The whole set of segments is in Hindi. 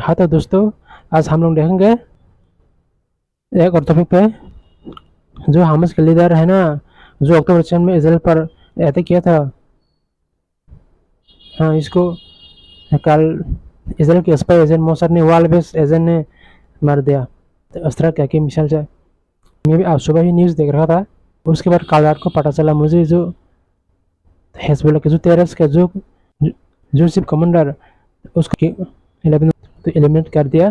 हाँ तो दोस्तों, आज हम लोग देखेंगे एक और टॉपिक पे। जो हमास के लीडर है ना, जो अक्टूबर 7 में इसराइल पर अटैक किया था। हाँ, इसको कल इसराइल के स्पाई एजेंट मोसाद ने, वाल बेस एजेंट ने मार दिया। तो इस तरह क्या की मिसाल से मैं भी आज सुबह ही न्यूज़ देख रहा था। उसके बाद कल रात को पता चला मुझे, जो हिजबुल्लाह के जो टेररिस्ट का जो सिर्फ कमांडर, उसको 11 तो एलिमिनेट कर दिया।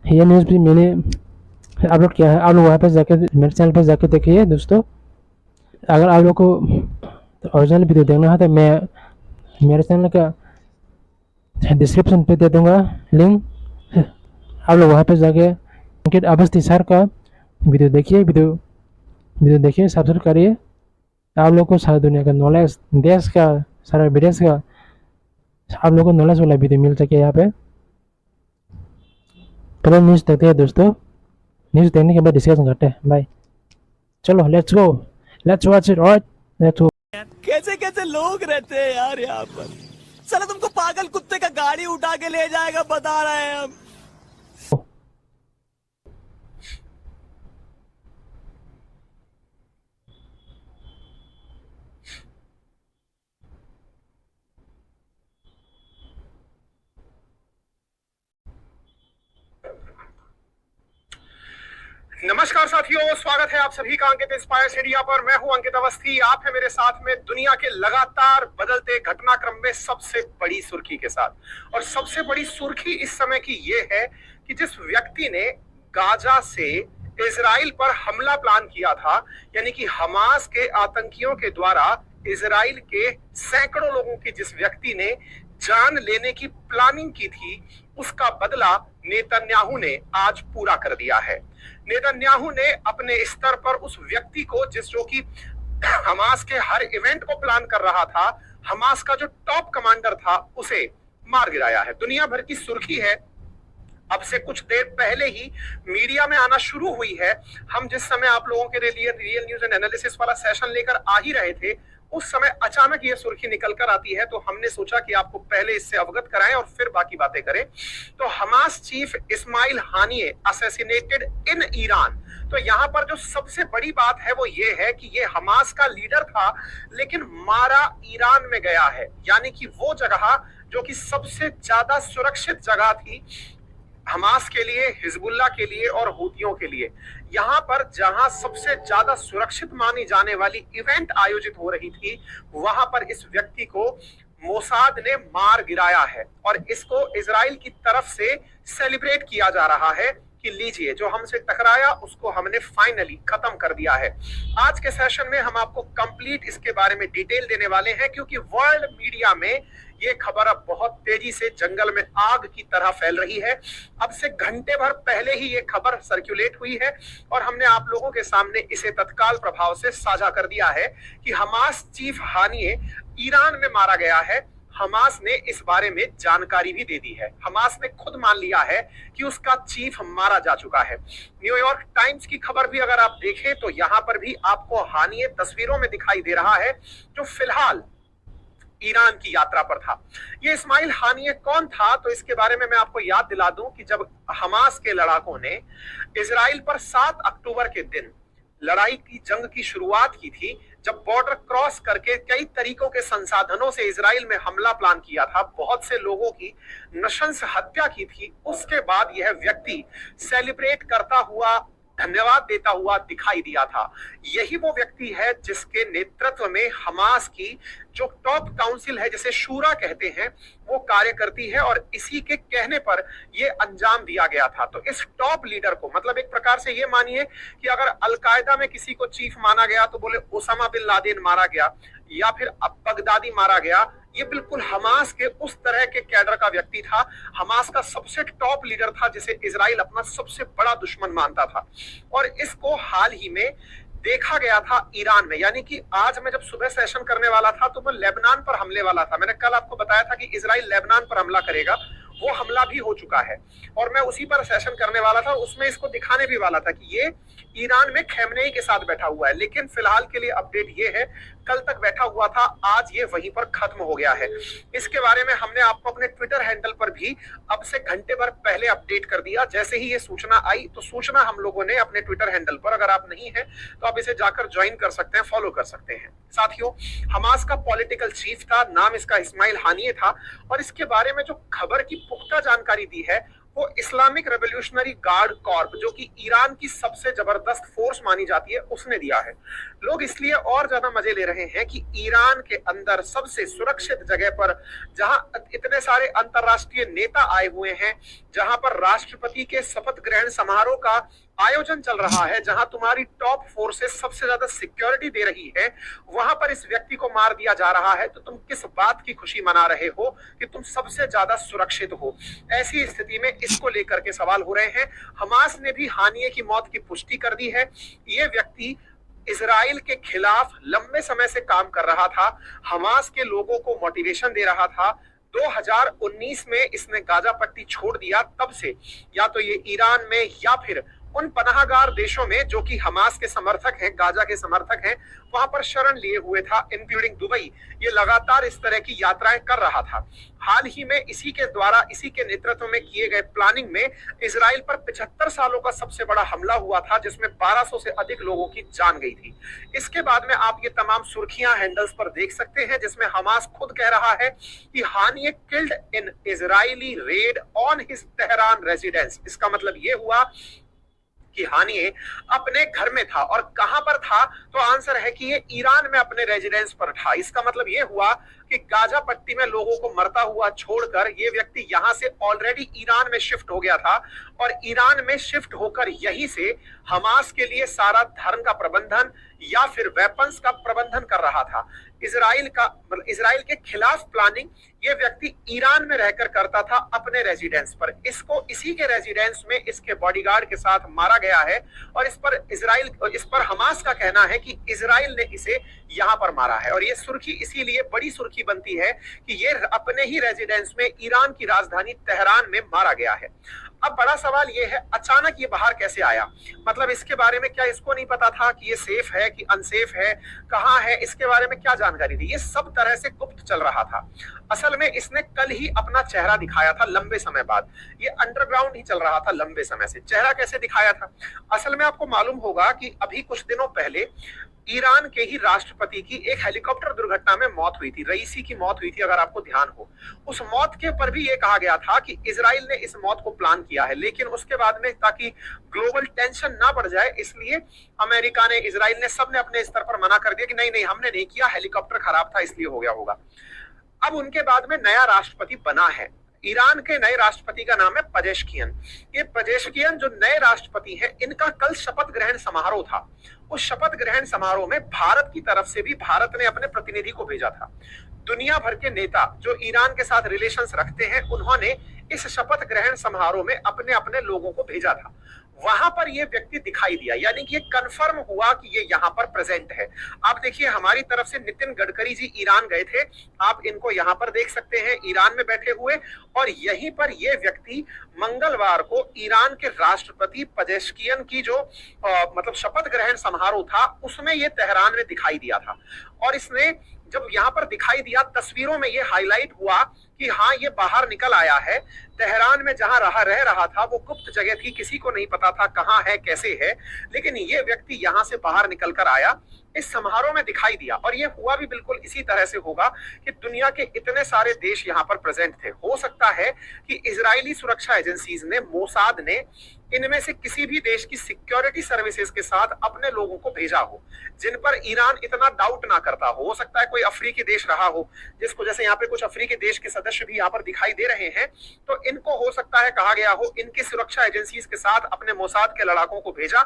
ये न्यूज़ भी मैंने अपलोड किया है। आप लोग वहाँ पर जाके मेरे चैनल पर जाके देखिए दोस्तों। अगर आप लोग को ओरिजिनल वीडियो देखना है तो मैं मेरे चैनल का डिस्क्रिप्शन पे दे दूंगा लिंक। आप लोग वहाँ पर जाके अंकित अवस्थी सर का वीडियो देखिए, सब्सक्राइब करिए। आप लोग को सारी दुनिया का नॉलेज, देश का, सारा विदेश का, आप लोग को नॉलेज वाला वीडियो मिल सके यहाँ पे। पहले न्यूज़ देखते हैं दोस्तों, न्यूज़ देखने के बाद डिस्कशन करते हैं। बाय, चलो let's go, let's watch it. Alright, let's go. कैसे कैसे लोग रहते हैं यार यहाँ पर। साला तुमको पागल कुत्ते का गाड़ी उठा के ले जाएगा, बता रहे हैं हम। नमस्कार साथियों, स्वागत है आप सभी का अंकित इंस्पायर मीडिया पर। मैं हूं अंकित अवस्थी, आप है मेरे साथ में दुनिया के लगातार बदलते घटनाक्रम में सबसे बड़ी सुर्खी के साथ। और सबसे बड़ी सुर्खी इस समय की ये है कि जिस व्यक्ति ने गाजा से इजराइल पर हमला प्लान किया था, यानी कि हमास के आतंकियों के द्वारा इजराइल के सैकड़ों लोगों की जिस व्यक्ति ने जान लेने की प्लानिंग की थी, उसका बदला नेतन्याहू ने आज पूरा कर दिया है। नेतन्याहू ने अपने स्तर पर उस व्यक्ति को, जो कि हमास के हर इवेंट को प्लान कर रहा था, हमास का जो टॉप कमांडर था, उसे मार गिराया है। दुनिया भर की सुर्खी है। अब से कुछ देर पहले ही मीडिया में आना शुरू हुई है। हम जिस समय आप लोगों के लिए रियल न्यूज एंड एनालिसिस वाला सेशन लेकर आ ही रहे थे, उस समय अचानक ये सुर्खी निकल कर आती है। तो हमने सोचा कि आपको पहले इससे अवगत कराएं और फिर बाकी बातें करें। तो Hamas chief Ismail Haniyeh assassinated in Iran. तो यहाँ पर जो सबसे बड़ी बात है वो ये है कि ये हमास का लीडर था, लेकिन मारा ईरान में गया है। यानी कि वो जगह जो कि सबसे ज्यादा सुरक्षित जगह थी हमास के लिए, हिजबुल्लाह के लिए और हूतियों के लिए, यहां पर जहां सबसे ज्यादा सुरक्षित मानी जाने वाली इवेंट आयोजित हो रही थी, वहां पर इस व्यक्ति को मोसाद ने मार गिराया है। और इसको इजराइल की तरफ से सेलिब्रेट किया जा रहा है कि लीजिए, जो हमसे टकराया उसको हमने फाइनली खत्म कर दिया है। आज के सेशन में हम आपको कंप्लीट इसके बारे में डिटेल देने वाले हैं, क्योंकि वर्ल्ड मीडिया में ये खबर अब बहुत तेजी से जंगल में आग की तरह फैल रही है। अब से घंटे भर पहले ही ये खबर सर्कुलेट हुई है और हमने आप लोगों के सामने इसे तत्काल प्रभाव से साझा कर दिया है कि हमास चीफ हानिये ईरान में मारा गया है। हमास ने इस बारे में जानकारी भी दे दी है। हमास ने खुद मान लिया है कि उसका चीफ मारा जा चुका है। न्यूयॉर्क टाइम्स की खबर भी अगर आप देखें तो यहां पर भी आपको हानिये तस्वीरों में दिखाई दे रहा है, जो फिलहाल ईरान की यात्रा पर था। ये इस्माइल हानिये कौन था, तो इसके बारे में मैं आपको याद दिला दूं कि जब हमास के लड़ाकों ने इजराइल पर 7 अक्टूबर के दिन लड़ाई की जंग की शुरुआत की थी, जब बॉर्डर क्रॉस करके कई तरीकों के संसाधनों से इजराइल में हमला प्लान किया था, बहुत से लोगों की नृशंस हत्या की थी, उसके बाद यह व्यक्ति सेलिब्रेट करता हुआ, धन्यवाद देता हुआ दिखाई दिया था। यही वो व्यक्ति है जिसके नेतृत्व में हमास की जो टॉप काउंसिल है, जिसे शूरा कहते हैं, वो कार्य करती है और इसी के कहने पर ये अंजाम दिया गया था। तो इस टॉप लीडर को, मतलब एक प्रकार से ये मानिए कि अगर अलकायदा में किसी को चीफ माना गया तो बोले ओसामा बिन लादेन मारा गया या फिर बगदादी मारा गया, ये बिल्कुल हमास के उस तरह के कैडर का व्यक्ति था। हमास का सबसे टॉप लीडर था, जिसे इजराइल अपना सबसे बड़ा दुश्मन मानता था। और इसको हाल ही में देखा गया था ईरान में। यानी कि आज मैं जब सुबह सेशन करने वाला था तो मैं लेबनान पर हमले वाला था। मैंने कल आपको बताया था कि इजराइल लेबनान पर हमला करेगा, वो हमला भी हो चुका है और मैं उसी पर सेशन करने वाला था। उसमें इसको दिखाने भी वाला था कि ये ईरान में खैमनेई के साथ बैठा हुआ है, लेकिन फिलहाल के लिए अपडेट ये है, कल तक बैठा हुआ था, आज ये वहीं पर खत्म हो गया है। इसके बारे में हमने आपको अपने ट्विटर हैंडल पर भी अब से घंटे भर पहले अपडेट कर दिया। जैसे ही ये सूचना आई तो सूचना हम लोगों ने अपने ट्विटर हैंडल पर, अगर आप नहीं है तो आप इसे जाकर ज्वाइन कर सकते हैं, फॉलो कर सकते हैं। साथियों, हमास का पॉलिटिकल चीफ था, नाम इसका इस्माइल हानिये था, और इसके बारे में जो खबर की पुख्ता जानकारी दी है वो इस्लामिक रेवोल्यूशनरी गार्ड कॉर्प, जो कि ईरान की सबसे जबरदस्त फोर्स मानी जाती है, उसने दिया है। लोग इसलिए और ज्यादा मजे ले रहे हैं कि ईरान के अंदर सबसे सुरक्षित जगह पर, जहां इतने सारे अंतरराष्ट्रीय नेता आए हुए हैं, जहां पर राष्ट्रपति के शपथ ग्रहण समारोह का आयोजन चल रहा है, जहां तुम्हारी टॉप फोर्सेस सबसे ज्यादा सिक्योरिटी दे रही है, वहां पर इस व्यक्ति को मार दिया जा रहा है, तो तुम किस बात की खुशी मना रहे हो कि तुम सबसे ज्यादा सुरक्षित हो? ऐसी स्थिति में इसको लेकर के सवाल हो रहे हैं। हमास ने भी हानिये की मौत की पुष्टि कर दी है। ये व्यक्ति इजराइल के खिलाफ लंबे समय से काम कर रहा था, हमास के लोगों को मोटिवेशन दे रहा था। 2019 में इसने गाजा पट्टी छोड़ दिया, तब से या तो ये ईरान में या फिर उन पनाहगार देशों में जो कि हमास के समर्थक हैं, गाजा के समर्थक हैं, वहां पर शरण लिए हुए था, इंक्लूडिंग दुबई। ये लगातार इस तरह की यात्राएं कर रहा था। हाल ही में इसी के द्वारा, इसी के नेतृत्व में किए गए प्लानिंग में इजराइल पर 75 सालों का सबसे बड़ा हमला हुआ था, जिसमें 1200 से अधिक लोगों की जान गई थी। इसके बाद में आप ये तमाम सुर्खियां हैंडल्स पर देख सकते हैं, जिसमें हमास खुद कह रहा है कि हानिये killed in Israeli red on his Tehran residence. इसका मतलब ये हुआ कि हानिये अपने घर में था, और कहां पर था? तो आंसर है कि ये ईरान में अपने रेजिडेंस पर था। इसका मतलब ये हुआ कि गाजा पट्टी में लोगों को मरता हुआ छोड़कर ये व्यक्ति यहां से ऑलरेडी ईरान में शिफ्ट हो गया था, और ईरान में शिफ्ट होकर यहीं से हमास के लिए सारा धर्म का प्रबंधन या फिर वेपन्स का प्रबंधन कर रहा था। इजराइल के खिलाफ प्लानिंग ये व्यक्ति ईरान में रहकर करता था अपने रेजिडेंस पर। इसको इसी के रेजिडेंस में इसके बॉडीगार्ड के साथ मारा गया है, और इस पर हमास का कहना है कि इजराइल ने इसे यहां पर मारा है। और ये सुर्खी इसीलिए बड़ी सुर्खी बनती है कि ये अपने ही रेजिडेंस में ईरान की राजधानी तेहरान में मारा गया है। अब बड़ा सवाल ये है, अचानक ये बाहर कैसे आया? मतलब इसके बारे में क्या इसको नहीं पता था कि ये सेफ है कि अनसेफ है, कहाँ है, इसके बारे में क्या जानकारी थी? ये सब तरह से गुप्त चल रहा था। असल में इसने कल ही अपना चेहरा दिखाया था लंबे समय बाद। ये अंडरग्राउंड ही चल रहा था लंबे समय से। चेहरा कैसे दिखाया था? असल में आपको मालूम होगा कि अभी कुछ दिनों पहले ईरान के ही राष्ट्रपति की एक हेलीकॉप्टर दुर्घटना में मौत हुई थी, रईसी की मौत हुई थी, अगर आपको ध्यान हो। उस मौत के ऊपर भी ये कहा गया था कि इजराइल ने इस मौत को प्लान किया है, लेकिन उसके बाद में ताकि ग्लोबल टेंशन ना बढ़ जाए, इसलिए अमेरिका ने, इजराइल ने, सबने अपने स्तर पर मना कर दिया कि नहीं नहीं, हमने नहीं किया, हेलीकॉप्टर खराब था इसलिए हो गया होगा। अब उनके बाद में नया राष्ट्रपति बना है। ईरान के नए राष्ट्रपति का नाम है पेजेश्कियन। ये पेजेश्कियन जो नए राष्ट्रपति हैं, इनका कल शपथ ग्रहण समारोह था। उस शपथ ग्रहण समारोह में भारत की तरफ से भी भारत ने अपने प्रतिनिधि को भेजा था। दुनिया भर के नेता जो ईरान के साथ रिलेशंस रखते हैं, उन्होंने इस शपथ ग्रहण समारोह में अपने अपने लोगों को भेजा था। वहां पर यह व्यक्ति दिखाई दिया, यानी कि ये कंफर्म हुआ कि ये यहाँ पर प्रेजेंट है। आप देखिए, हमारी तरफ से नितिन गडकरी जी ईरान गए थे, आप इनको यहाँ पर देख सकते हैं ईरान में बैठे हुए, और यहीं पर ये व्यक्ति मंगलवार को ईरान के राष्ट्रपति पेजेश्कियन की जो मतलब शपथ ग्रहण समारोह था, उसमें ये तेहरान में दिखाई दिया था। और इसने जब यहाँ पर दिखाई दिया, तस्वीरों में ये हाईलाइट हुआ कि हाँ, ये बाहर निकल आया है। तेहरान में जहां रह रहा था वो गुप्त जगह थी, किसी को नहीं पता था कहाँ है, कैसे है, लेकिन ये व्यक्ति यहां से बाहर निकल कर आया, इस समारोह में दिखाई दिया। और ये हुआ भी बिल्कुल इसी तरह से होगा कि दुनिया के इतने सारे देश यहाँ पर प्रेजेंट थे। हो सकता है कि इजरायली सुरक्षा एजेंसीज ने, मोसाद ने, इनमें से किसी भी देश की सिक्योरिटी सर्विसेज के साथ अपने लोगों को भेजा हो, जिन पर ईरान इतना डाउट ना करता हो। सकता है कोई अफ्रीकी देश रहा हो, जिसको, जैसे यहाँ पे कुछ अफ्रीकी देश के सदस्य भी यहाँ पर दिखाई दे रहे हैं, तो इनको हो सकता है कहा गया हो, इनकी सुरक्षा एजेंसीज के साथ अपने मोसाद के लड़ाकों को भेजा,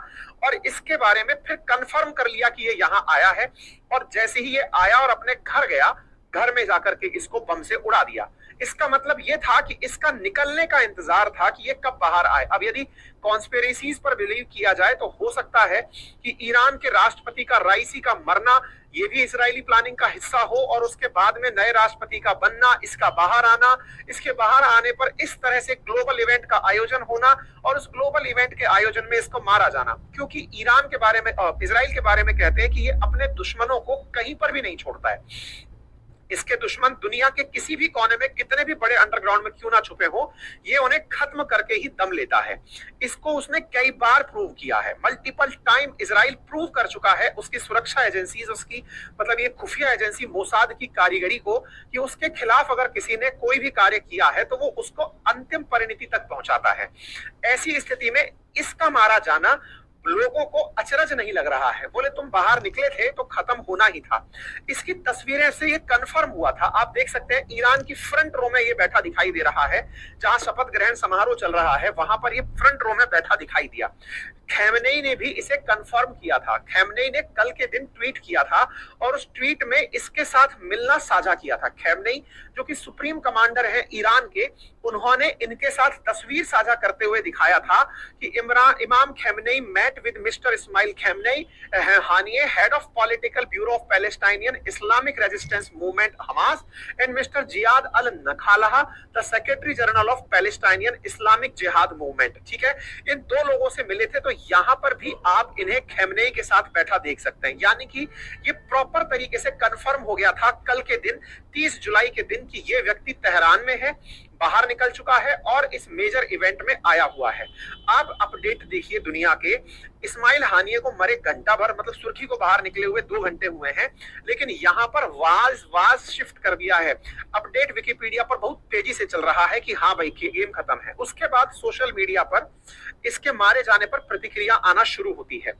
और इसके बारे में फिर कंफर्म कर लिया कि ये यहाँ आया है। और जैसे ही ये आया और अपने घर गया, घर में जाकर के इसको बम से उड़ा दिया। इसका मतलब ये था कि इसका निकलने का इंतजार था कि ये कब बाहर आए। अब यदि कॉन्स्पिरेसीज पर बिलीव किया जाए तो हो सकता है कि ईरान के राष्ट्रपति का राइसी का मरना ये भी इजरायली प्लानिंग का हिस्सा हो, और उसके बाद में नए राष्ट्रपति का बनना, इसका बाहर आना, इसके बाहर आने पर इस तरह से ग्लोबल इवेंट का आयोजन होना, और उस ग्लोबल इवेंट के आयोजन में इसको मारा जाना। क्योंकि ईरान के बारे में, इजराइल के बारे में कहते हैं कि ये अपने दुश्मनों को कहीं पर भी नहीं छोड़ता है। इसके दुश्मन दुनिया के किसी भी कोने में कितने भी बड़े अंडरग्राउंड में क्यों ना छुपे हो, ये उन्हें खत्म करके ही दम लेता है। इसको उसने कई बार प्रूव किया है, मल्टीपल टाइम इजराइल प्रूव कर चुका है, उसकी सुरक्षा एजेंसीज, उसकी मतलब ये खुफिया एजेंसी मोसाद की कारीगरी को, कि उसके खिलाफ अगर किसी ने कोई भी कार्य किया है तो वो उसको अंतिम परिणति तक पहुंचाता है। ऐसी स्थिति में इसका मारा जाना लोगों को अचरज नहीं लग रहा है। बोले तुम बाहर निकले थे तो खत्म होना ही था। इसकी तस्वीरें से ये कंफर्म हुआ था। आप देख सकते हैं ईरान की फ्रंट रो में ये बैठा दिखाई दे रहा है, जहां शपथ ग्रहण समारोह चल रहा है, वहां पर ये फ्रंट रो में बैठा दिखाई दिया। खैमनेई ने भी इसे कंफर्म किया था। खैमनेई ने कल के दिन ट्वीट किया था और उस ट्वीट में इसके साथ मिलना साझा किया था। खैमनेई जो कि सुप्रीम कमांडर है ईरान के, उन्होंने इनके साथ तस्वीर साझा करते हुए दिखाया था कि इमाम Khamenei met with mister Ismail Khamenei Haniyeh, head of political bureau of Palestinian Islamic resistance movement Hamas, and mister Ziyad al Nakhalah, the secretary general of Palestinian Islamic Jihad movement. ठीक है, इन दो लोगों से मिले थे, तो यहां पर भी आप इन्हें खैमनेई के साथ बैठा देख सकते हैं। यानी कि ये प्रॉपर तरीके से कंफर्म हो गया था कल के दिन 30 जुलाई के दिन कि ये व्यक्ति तेहरान में है, बाहर निकल चुका है और इस मेजर इवेंट में आया हुआ है। अब अपडेट देखिए दुनिया के। इस्माइल हानिये को मरे घंटा भर, मतलब सुर्खी को बाहर निकले हुए 2 घंटे हुए हैं, लेकिन यहां पर वाज शिफ्ट कर दिया है। अपडेट विकिपीडिया पर बहुत तेजी से चल रहा है कि हाँ भाई गेम खत्म है। उसके बाद सोशल मीडिया पर इसके मारे जाने पर प्रतिक्रिया आना शुरू होती है।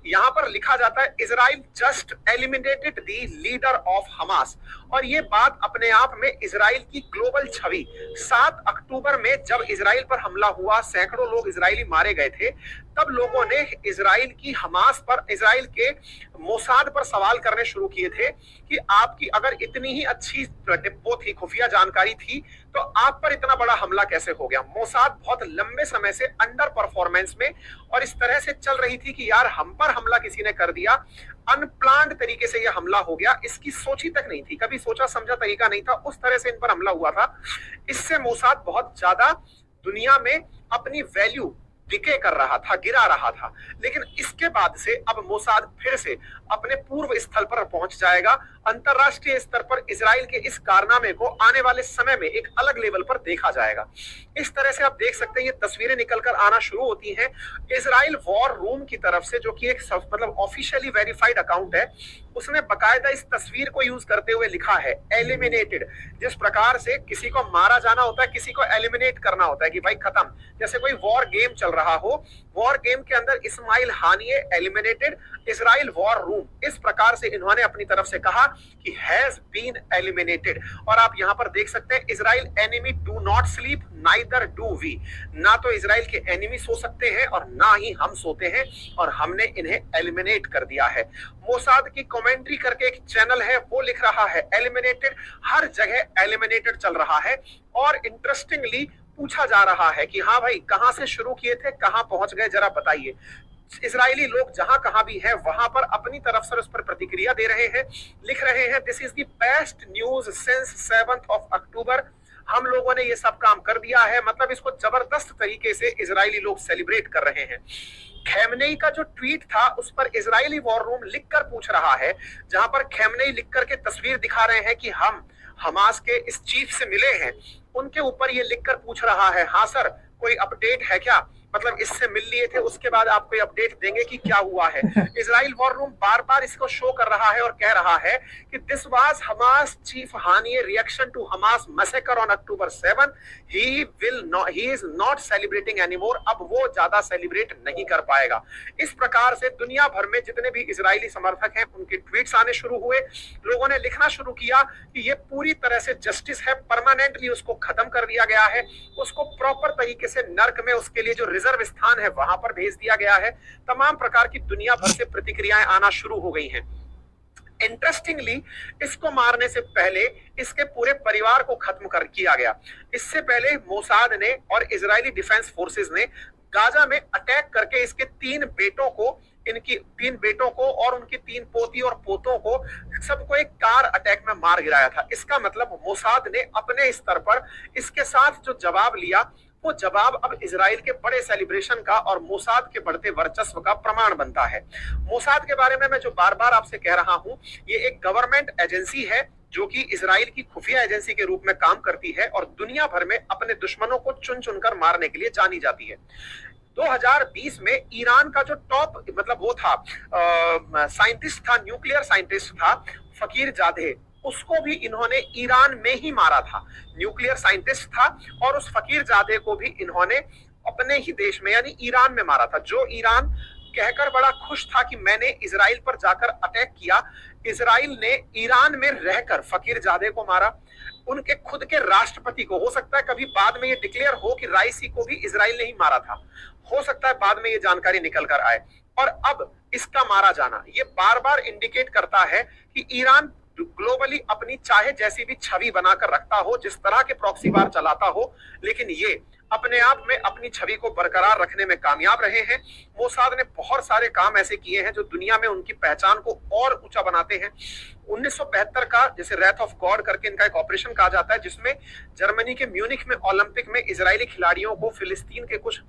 यहां पर लिखा जाता है Israel just eliminated the leader of Hamas, और ये बात अपने आप में इजराइल की ग्लोबल छवि। 7 अक्टूबर में जब इजराइल पर हमला हुआ, सैकड़ों लोग इजरायली मारे गए थे, तब लोगों ने इजराइल की हमास पर, इजराइल के मोसाद पर सवाल करने शुरू किए थे कि आपकी अगर इतनी ही अच्छी डिब्बो थी, खुफिया जानकारी थी, तो आप पर इतना बड़ा हमला कैसे हो गया। मोसाद बहुत लंबे समय से अंडर परफॉर्मेंस में और इस तरह से चल रही थी कि यार हम पर हमला किसी ने कर दिया, अनप्लान्ड तरीके से यह हमला हो गया, इसकी सोची तक नहीं थी, कभी सोचा समझा तरीका नहीं था, उस तरह से इन पर हमला हुआ था। इससे मोसाद बहुत ज्यादा दुनिया में अपनी वैल्यू डिके कर रहा था, गिरा रहा था। लेकिन इसके बाद से अब मोसाद फिर से अपने पूर्व स्थल पर पहुंच जाएगा। अंतरराष्ट्रीय स्तर पर इजराइल के इस कारनामे को आने वाले समय में एक अलग लेवल पर देखा जाएगा। इस तरह से आप देख सकते हैं ये तस्वीरें निकलकर आना शुरू होती हैं इजराइल वॉर रूम की तरफ से, जो कि एक मतलब ऑफिशियली वेरीफाइड अकाउंट है। उसने बकायदा इस तस्वीर को यूज करते हुए लिखा है एलिमिनेटेड। जिस प्रकार से किसी को मारा जाना होता है, किसी को एलिमिनेट करना होता है कि भाई खत्म, जैसे कोई वॉर गेम चल रहा हो, वॉर गेम के अंदर Ismail Haniyeh eliminated, Israel war room, इस प्रकार से इन्होंने अपनी तरफ से कहा कि हैज बीन एलिमिनेटेड। और आप यहां पर देख सकते हैं Israel enemy do not sleep neither do we, ना तो इजराइल के एनिमी सो सकते हैं और ना ही हम सोते हैं, और हमने इन्हें एलिमिनेट कर दिया है। मोसाद की कमेंट्री करके एक चैनल है, वो लिख रहा है एलिमिनेटेड, हर जगह एलिमिनेटेड चल रहा है। और इंटरेस्टिंगली पूछा जा रहा है कि हाँ भाई कहां से शुरू किए थे, कहां पहुंच गए, जरा बताइए। इजरायली लोग जहां कहां भी हैं वहां पर अपनी तरफ से उस पर प्रतिक्रिया दे रहे हैं, लिख रहे हैं this is the best news since 7th of अक्टूबर। हम लोगों ने ये सब काम कर दिया है, मतलब इसको जबरदस्त तरीके से इजरायली लोग सेलिब्रेट कर रहे हैं। खैमनेई का जो ट्वीट था उस पर इजरायली वॉर रूम लिखकर पूछ रहा है, जहां पर खैमनेई लिखकर के तस्वीर दिखा रहे हैं कि हम हमास के इस चीफ से मिले हैं, उनके ऊपर ये लिखकर पूछ रहा है हाँ सर कोई अपडेट है क्या, मतलब इससे मिल लिए थे उसके बाद आप कोई अपडेट देंगे कि क्या हुआ है। इजराइल वॉर रूम बार बार इसको शो कर रहा है और कह रहा है कि this was Hamas chief Haniyeh reaction to Hamas massacre on October 7, he is not celebrating anymore, अब वो ज्यादा सेलिब्रेट नहीं कर पाएगा। इस प्रकार से दुनिया भर में जितने भी इजरायली समर्थक हैं उनके ट्वीट्स आने शुरू हुए, लोगों ने लिखना शुरू किया कि ये पूरी तरह से जस्टिस है, परमानेंटली उसको खत्म कर दिया गया है, उसको प्रॉपर तरीके से नर्क में उसके लिए जो रिजर्व स्थान है वहां पर भेज दिया गया है। तमाम प्रकार की दुनिया भर से प्रतिक्रियाएं आना शुरू हो गई हैं। इंटरेस्टिंगली इसको मारने से पहले इसके पूरे परिवार को खत्म कर किया गया। इससे पहले मोसाद ने और इजरायली डिफेंस फोर्सेस ने गाजा में अटैक करके इसके 3 बेटों को, इनकी 3 बेटों को और उनकी 3 पोती और पोतों को, सबको एक कार अटैक में मार गिराया था। इसका मतलब मोसाद ने अपने स्तर पर इसके साथ जो जवाब लिया वो जवाब अब इजराइल के बड़े सेलिब्रेशन का और मोसाद के बढ़ते वर्चस्व का प्रमाण बनता है। मोसाद के बारे में मैं जो बार बार आपसे कह रहा हूं, ये एक गवर्नमेंट एजेंसी है जो कि इजराइल की खुफिया एजेंसी के रूप में काम करती है और दुनिया भर में अपने दुश्मनों को चुन चुनकर मारने के लिए जानी जाती है। 2020 में ईरान का जो टॉप मतलब वो था साइंटिस्ट था, न्यूक्लियर साइंटिस्ट था फकीर जादे, उसको भी इन्होंने ईरान में ही मारा था। न्यूक्लियर साइंटिस्ट था और उस फकीर जादे को भी इन्होंने अपने ही देश में यानी ईरान में मारा था। जो ईरान कहकर बड़ा खुश था कि मैंने इजराइल पर जाकर अटैक किया, इजराइल ने ईरान में रहकर फकीर जादे को मारा। उनके खुद के राष्ट्रपति को, हो सकता है कभी बाद में ये डिक्लेयर हो कि राइसी को भी इजराइल ने ही मारा था, हो सकता है बाद में ये जानकारी निकल कर आए। और अब इसका मारा जाना ये बार बार इंडिकेट करता है कि ईरान ग्लोबली अपनी चाहे जैसी भी छवि बनाकर रखता हो, जिस तरह के प्रॉक्सी वार चलाता हो, लेकिन ये अपने आप में अपनी छवि को बरकरार रखने में कामयाब रहे हैं। मोसाद ने बहुत सारे काम ऐसे किए हैं जो दुनिया में उनकी पहचान को और ऊंचा बनाते हैं। 1972 का जैसे रैथ ऑफ गॉड करके इनका एक ऑपरेशन कहा जाता है, जिसमें जर्मनी के म्यूनिख में ओलंपिक में इजरायली खिलाड़ियों को फिलिस्तीन के कुछ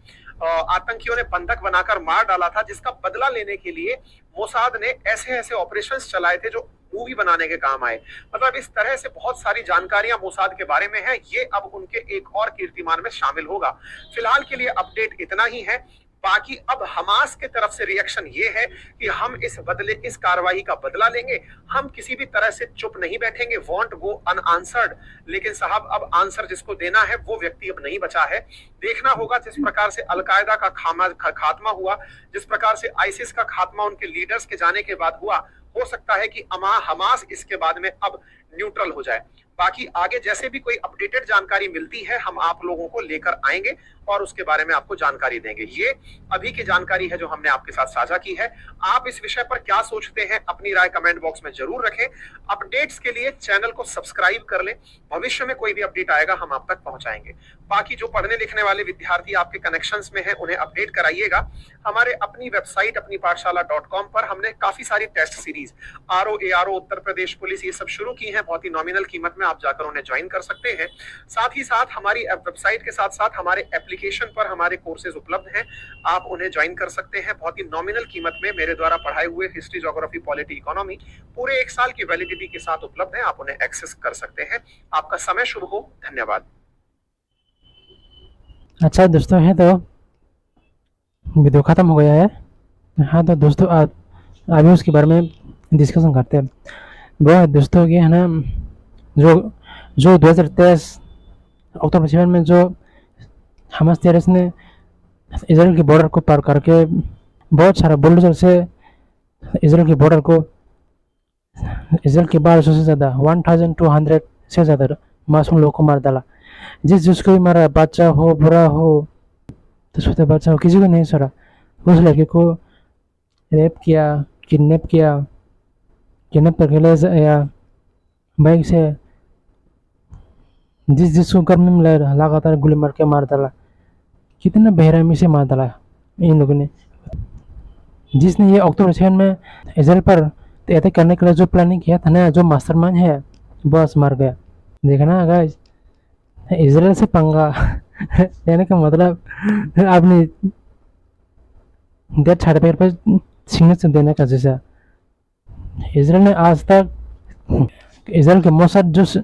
आतंकियों ने बंधक बनाकर मार डाला था, जिसका बदला लेने के लिए मोसाद ने ऐसे ऐसे ऑपरेशंस चलाए थे जो मूवी बनाने के काम आए। मतलब इस तरह से बहुत सारी जानकारियां मोसाद के बारे में है, ये अब उनके एक और कीर्तिमान में शामिल होगा। फिलहाल के लिए अपडेट इतना ही है। बाकी अब हमास के तरफ से रिएक्शन ये है कि हम इस कार्रवाई का बदला लेंगे, हम किसी भी तरह से चुप नहीं बैठेंगे, वॉन्ट गो अनआंसर्ड। लेकिन साहब अब आंसर जिसको देना है वो व्यक्ति अब नहीं बचा है। देखना होगा जिस प्रकार से अलकायदा का खात्मा हुआ, जिस प्रकार से आईसिस का खात्मा उनके लीडर्स के जाने के बाद हुआ, हो सकता है कि हमास इसके बाद में अब न्यूट्रल हो जाए। बाकी आगे जैसे भी कोई अपडेटेड जानकारी मिलती है हम आप लोगों को लेकर आएंगे और उसके बारे में आपको जानकारी देंगे। ये अभी की जानकारी है जो हमने आपके साथ साझा की है। आप इस विषय पर क्या सोचते हैं अपनी राय कमेंट बॉक्स में जरूर रखें। अपडेट्स के लिए चैनल को सब्सक्राइब कर लें, भविष्य में कोई भी अपडेट आएगा हम आप तक पहुंचाएंगे। बाकी जो पढ़ने लिखने वाले विद्यार्थी आपके कनेक्शंस में हैं उन्हें अपडेट कराइएगा। हमारे अपनी वेबसाइट अपनी पाठशाला.com पर हमने काफी सारी test series RO ARO Uttar Pradesh police ये सब शुरू की हैं, बहुत ही नॉमिनल कीमत में आप जाकर उन्हें ज्वाइन कर सकते हैं। साथ ही साथ हमारी वेबसाइट के साथ साथ हमारे एप्लीकेशन पर हमारे कोर्सेज उपलब्ध हैं, आप उन्हें ज्वाइन कर सकते हैं। बहुत ही नॉमिनल कीमत में मेरे द्वारा पढ़ाए हुए हिस्ट्री, ज्योग्राफी, पॉलिटी, इकोनॉमी पूरे 1 साल की वैलिडिटी के साथ उपलब्ध है, आप उन्हें एक्सेस कर सकते हैं। आपका समय शुभ हो, धन्यवाद। अच्छा दोस्तों, है तो वीडियो ख़त्म हो गया है। हाँ तो दोस्तों अभी उसके बारे में डिस्कशन करते हैं। वो है दोस्तों कि है ना जो 2023 अक्टूबर 7 में जो हमास टेररिस्ट ने इजराइल के बॉर्डर को पार करके बहुत सारा बुलडोजर से इजराइल के बॉर्डर को इजराइल के 1200 से ज़्यादा 1200 से ज़्यादा मासूम लोगों को मार डाला। जिसको भी मारा, बच्चा हो बुरा हो तो छोटा बच्चा हो, किसी को नहीं छोड़ा। उस लड़के को रेप किया, किडनैप करके ले जाया बाइक से, जिसको करने में लगातार गोली मार के मार डाला। कितना बेरहमी से मार डाला इन लोगों ने। जिसने ये अक्टूबर 7 में इजराइल पर अटैक करने के लिए जो प्लानिंग किया था ना, जो मास्टरमाइंड है, बस मर गया। देखा ना गाइस, इजराइल से पंगा लेने का मतलब आपने डेथ सर्टिफिकेट पर सिग्नेचर देने का जैसा। इजराइल ने आज तक इजराइल के मोसाद जो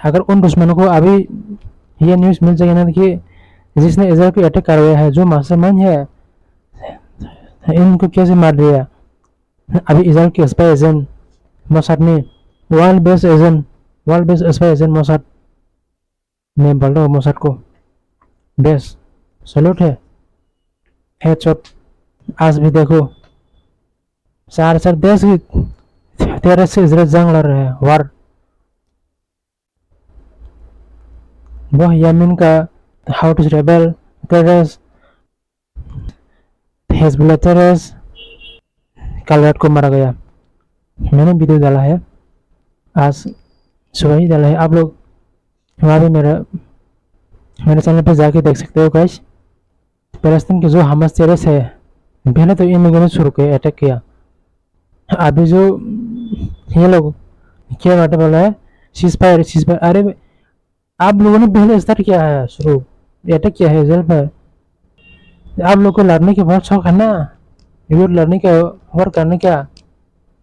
अगर उन दुश्मनों को अभी ये न्यूज़ मिल जाएगी ना कि जिसने इजराइल को अटैक करवाया है, जो मास्टरमाइंड है, इनको कैसे मार दिया। अभी इजराइल के स्पाई एजेंट मोसाद ने world based spy agent Mossad, मैं बोल रहा हूँ मोसाद को बेस्ट सैल्यूट है, हेडशॉट। आज भी देखो 4 देश की टेररिस्ट से इजराइल जंग लड़ रहे हैं, वार। वह यमन का हाउटी रेबल टेररिस्ट हिजबुल्लाह टेररिस्ट कल रात को मारा गया। मैंने वीडियो डाला है, आज सुबह ही डाला है। आप लोग वहाँ भी मेरे चैनल पर जाके देख सकते हो गाइस। फलस्तीन के जो हमास टेररिस्ट है, पहले तो इन लोगों ने शुरू किया, अटैक किया। अभी जो ये लोग क्या बात बोला है, सीज़फायर। अरे आप लोगों ने पहले स्टार्ट किया है, शुरू अटैक किया है इजराइल पर। आप लोग को लड़ने के बहुत शौक है ना, युद्ध लड़ने का, वॉर करने का,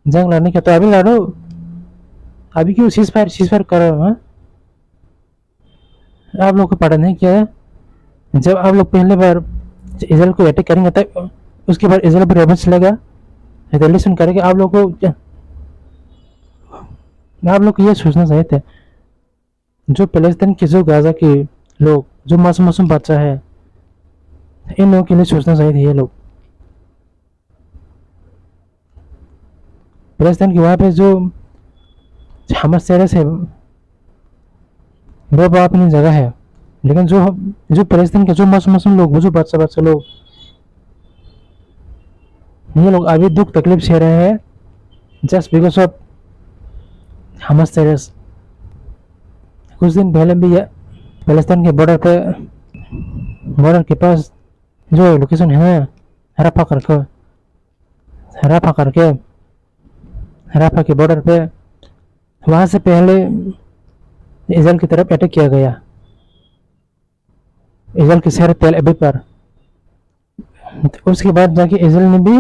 जंग लड़ने का, तो अभी लड़ो। अभी क्यों सीज फायर करो? हाँ, आप लोग को पता नहीं क्या है, जब आप लोग पहले बार इजराइल को अटैक करेंगे तब उसके बाद इजराइल पर रेबल्स चलेगा, रिलेशन करेगा। आप लोग को ये सोचना चाहिए था, जो पैलेस्टाइन के, जो गाजा के लोग, जो मासूम बच्चा है, इन लोगों के लिए सोचना चाहिए था। ये लोग पैलेस्टाइन के वहाँ पे जो हमारे शहर से वो अपनी जगह है, लेकिन जो पैलेस्टाइन के जो मासूम लोग, जो बच्चा लोग, ये लोग अभी दुख तकलीफ सह रहे हैं just because of Hamas terrorist. कुछ दिन पहले भी पैलेस्टाइन के बॉर्डर के पास जो लोकेशन है राफा के बॉर्डर पे, वहां से पहले इजराइल की तरफ अटैक किया गया, इजराइल के शहर तेल अबीब पर। उसके बाद जाके इजराइल ने भी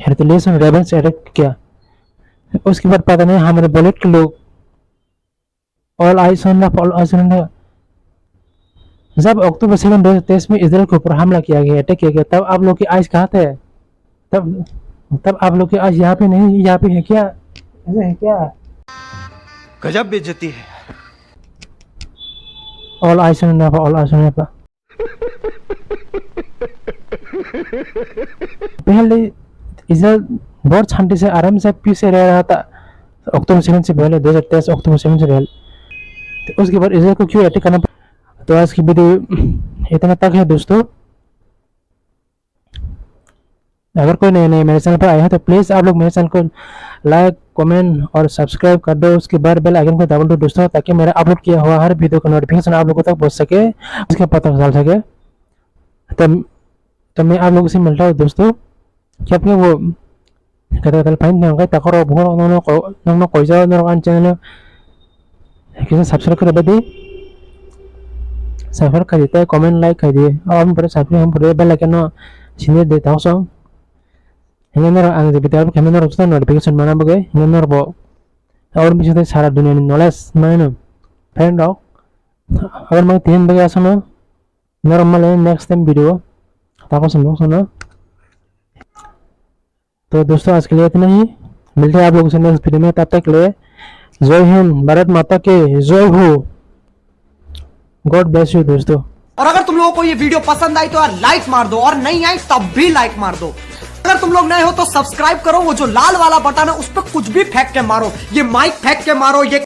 रिटेलिएशन रेबल से अटैक किया। उसके बाद पता नहीं हमारे बुलेट के लोग ऑल आइस ऑन जब अक्टूबर 7 2023 में इजराइल के ऊपर हमला किया गया, अटैक किया गया, तब आप लोग की आइस कहाँ थे? तब आप लोग की आइस यहाँ पे नहीं, यहाँ पे है क्या? ऐसे है क्या? गजब बेइज्जती है। ऑल आइस ऑन पहले इजराइल बहुत शांति से, आराम से, पीछे रह रहा था अक्टूबर 7 से पहले, 2023 अक्टूबर 7 से पहले। तो उसके बाद इजराइल को क्यों अटैक करना? तो आज की वीडियो इतना तक है दोस्तों। अगर कोई नए मेरे चैनल पर आया है तो प्लीज़ आप लोग मेरे चैनल को लाइक, कमेंट और सब्सक्राइब कर दो। उसके बाद बेल आइकन को दबा दो दोस्तों, ताकि मेरा अपलोड किया हुआ हर वीडियो का नोटिफिकेशन आप लोगों तक पहुंच सके, उसका पता चल सके। तो मैं आप लोगों से मिलता हूँ दोस्तों, क्योंकि वो kata paling yang kayak takor bukan nono koisa nono kan channel kita subscribe कर बदे सब्सक्राइब कर देता है, कमेंट लाइक कर दिए, और हम पर सब्सक्राइब हम पर बेल आइकन sini देता हूँ सो हमें नर आगे जब बितार हमें नर उसका नोटिफिकेशन बना बगे हमें नर वो और भी जो सारा दुनिया में नॉलेज मैंने फ्रेंड हो। अगर मैं 3 बजे आसा ना नॉर्मल है नेक्स्ट टाइम वीडियो ताको सुनो। तो दोस्तों आज के लिए इतना ही, मिलते हैं आप लोगों से नेक्स्ट वीडियो में। तब तक के लिए जय हिंद, भारत माता के जय हो, गॉड ब्लेस यू दोस्तों। और अगर तुम लोगों को ये वीडियो पसंद आई तो यार लाइक मार दो, और नहीं आई तब भी लाइक मार दो। अगर तुम लोग नए हो तो सब्सक्राइब करो, वो जो लाल वाला बटन है उस पर कुछ भी फेंक के मारो, ये माइक फेंक के मारो, ये